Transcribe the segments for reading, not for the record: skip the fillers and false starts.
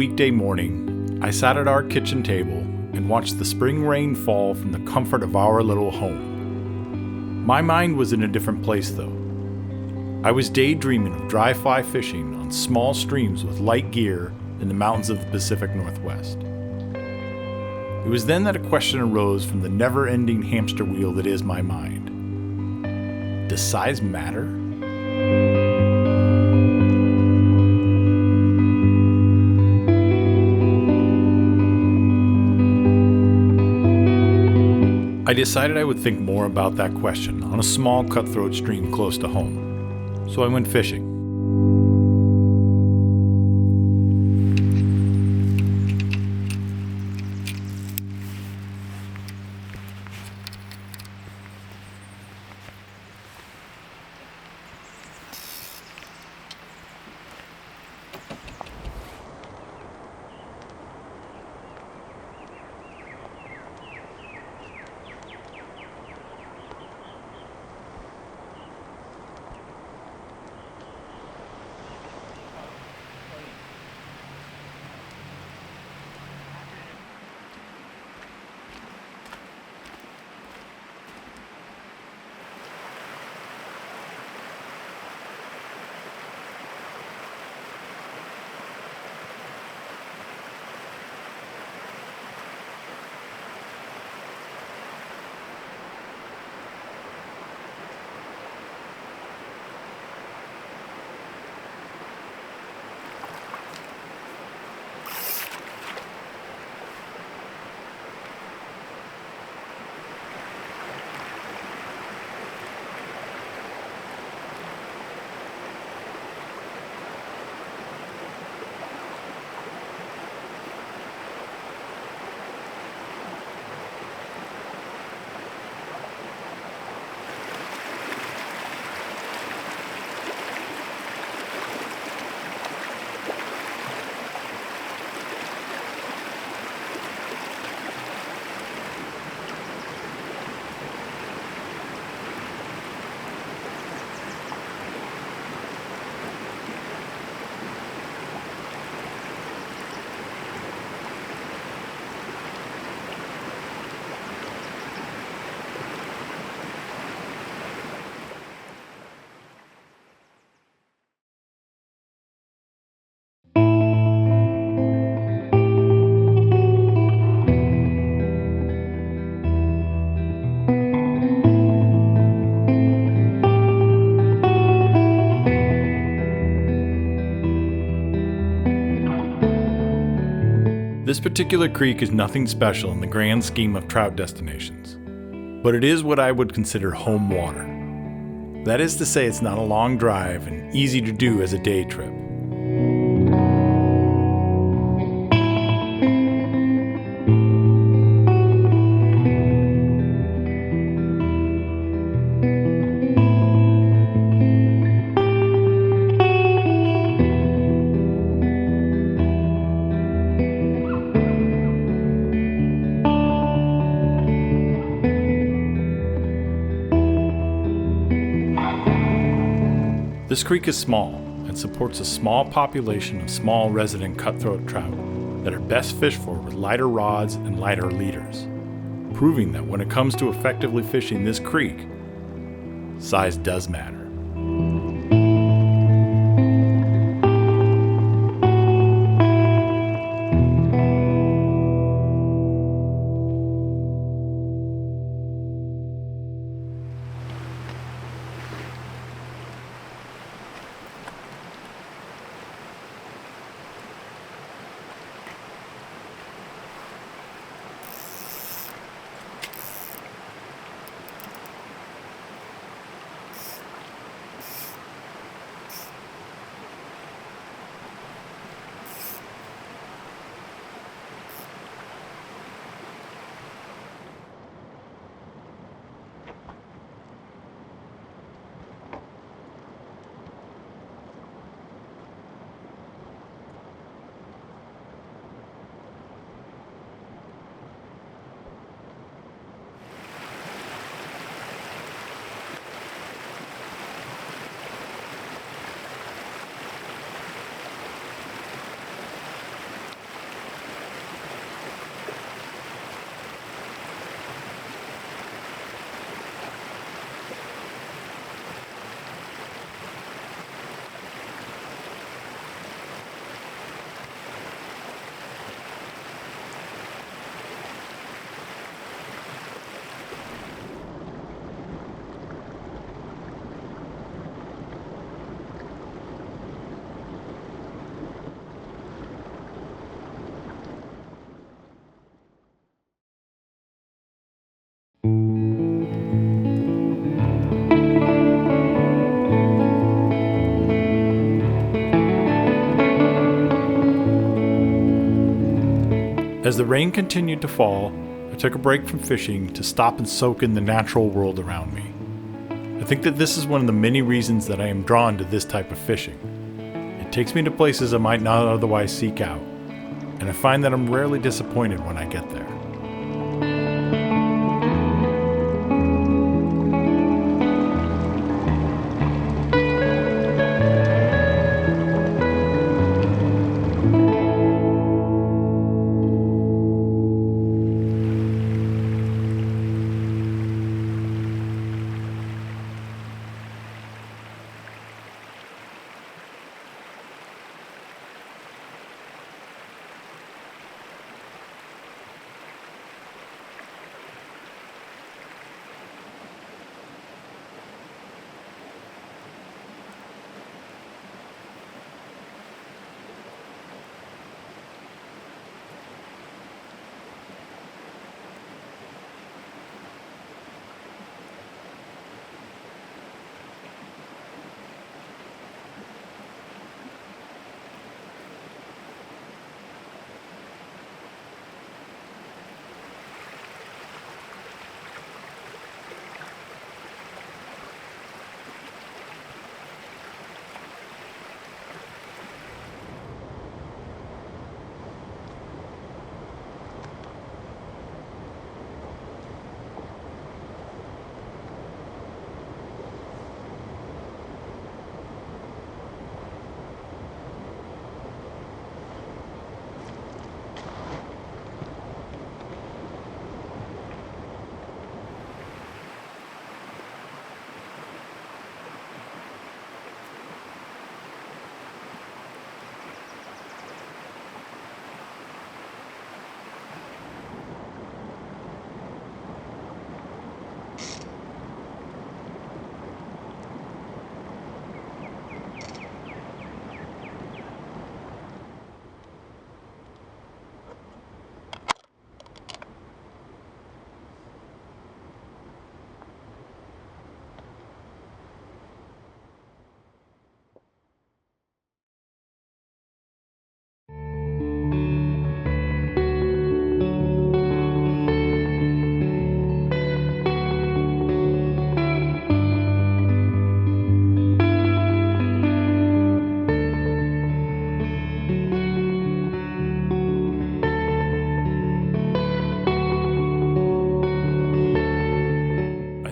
weekday morning, I sat at our kitchen table and watched the spring rain fall from the comfort of our little home. My mind was in a different place, though. I was daydreaming of dry fly fishing on small streams with light gear in the mountains of the Pacific Northwest. It was then that a question arose from the never-ending hamster wheel that is my mind. Does size matter? I decided I would think more about that question on a small cutthroat stream close to home, so I went fishing. This particular creek is nothing special in the grand scheme of trout destinations, but it is what I would consider home water. That is to say, it's not a long drive and easy to do as a day trip. This creek is small and supports a small population of small resident cutthroat trout that are best fished for with lighter rods and lighter leaders, proving that when it comes to effectively fishing this creek, size does matter. As the rain continued to fall, I took a break from fishing to stop and soak in the natural world around me. I think that this is one of the many reasons that I am drawn to this type of fishing. It takes me to places I might not otherwise seek out, and I find that I'm rarely disappointed when I get there.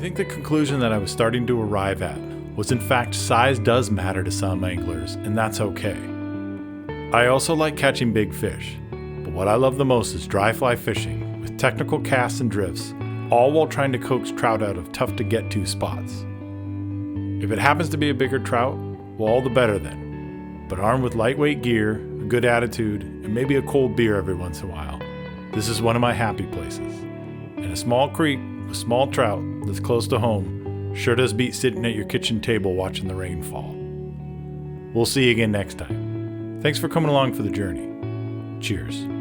I think the conclusion that I was starting to arrive at was, in fact, size does matter to some anglers, and that's okay. I also like catching big fish, but what I love the most is dry fly fishing with technical casts and drifts, all while trying to coax trout out of tough to get to spots. If it happens to be a bigger trout, well, all the better then. But armed with lightweight gear, a good attitude, and maybe a cold beer every once in a while, this is one of my happy places. And a small creek with small trout that's close to home sure does beat sitting at your kitchen table watching the rain fall. We'll see you again next time. Thanks for coming along for the journey. Cheers.